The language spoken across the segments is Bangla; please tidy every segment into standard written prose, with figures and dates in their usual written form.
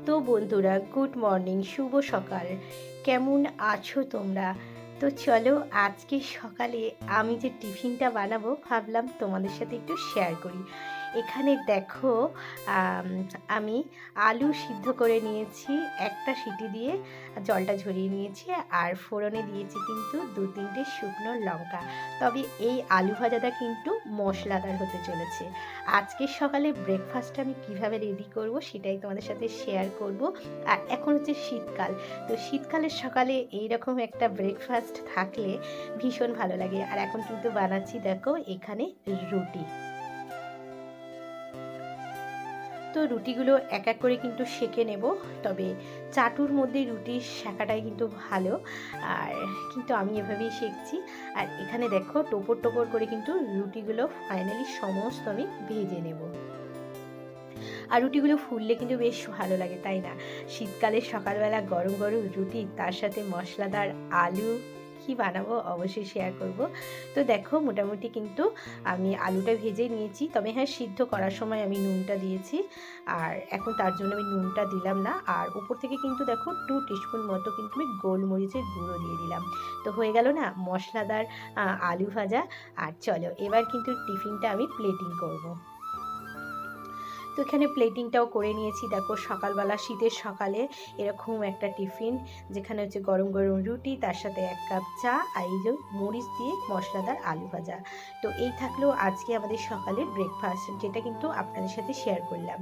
তো বন্ধুরা, গুড মর্নিং, শুভ সকাল। কেমন আছো তোমরা? তো চলো, আজকে সকালে আমি যে টিফিনটা বানাবো ভাবলাম তোমাদের সাথে একটু শেয়ার করি। এখানে দেখো, আম, আমি আলু সিদ্ধ করে নিয়েছি, একটা সিটি দিয়ে জলটা ঝরিয়ে নিয়েছি, আর ফোড়নে দিয়েছি কিন্তু 2-3টে শুকনো লঙ্কা। তবে এই আলু ভাজাটা কিন্তু মশলাদার হতে চলেছে। আজকের সকালে ব্রেকফাস্ট আমি কিভাবে রেডি করব সেটাই তোমাদের সাথে শেয়ার করব। আর এখন হচ্ছে শীতকাল, তো শীতকালের সকালে এইরকম একটা ব্রেকফাস্ট থাকলে ভীষণ ভালো লাগে। আর এখন কিন্তু বানাচ্ছি, দেখো এখানে রুটি। তো রুটিগুলো এক এক করে কিন্তু সেঁকে নেব, তবে চাটুর মধ্যে রুটির সেঁকাটাই কিন্তু ভালো। আর কিন্তু আমি এভাবেই সেঁকছি। আর এখানে দেখো টোপর টোপর করে কিন্তু রুটিগুলো ফাইনালি সমস্ত আমি ভেজে নেব। আর রুটিগুলো ফুললে কিন্তু বেশ ভালো লাগে, তাই না? শীতকালের সকালবেলা গরম গরম রুটি, তার সাথে মশলাদার আলু, কি বানাবো অবশ্যই শেয়ার করব। তো দেখো মোটামুটি কিন্তু আমি আলুটা ভেজে নিয়েছি, তবে হ্যাঁ, সিদ্ধ করার সময় আমি নুনটা দিয়েছি, আর এখন তার জন্য আমি নুনটা দিলাম না। আর উপর থেকে কিন্তু দেখো 2 টিস্পুন মতো কিন্তু আমি গোলমরিচের গুঁড়ো দিয়ে দিলাম। তো হয়ে গেল না মশলাদার আলু ভাজা। আর চলো এবার কিন্তু টিফিনটা আমি প্লেটিং করব। তো এখানে প্লেটিংটাও করে নিয়েছি। দেখো সকালবেলা, শীতের সকালে এরকম একটা টিফিন, যেখানে হচ্ছে গরম গরম রুটি, তার সাথে 1 কাপ চা, আর এই যে মরিচ দিয়ে মশলাদার আলু ভাজা। তো এই থাকলেও আজকে আমাদের সকালের ব্রেকফাস্ট, যেটা কিন্তু আপনাদের সাথে শেয়ার করলাম।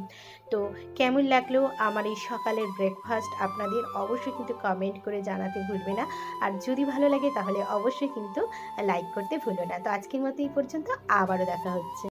তো কেমন লাগলো আমার এই সকালের ব্রেকফাস্ট আপনাদের অবশ্যই কিন্তু কমেন্ট করে জানাতে ভুলবে না। আর যদি ভালো লাগে তাহলে অবশ্যই কিন্তু লাইক করতে ভুলো না। তো আজকের মতো এই পর্যন্ত, আবারও দেখা হচ্ছে।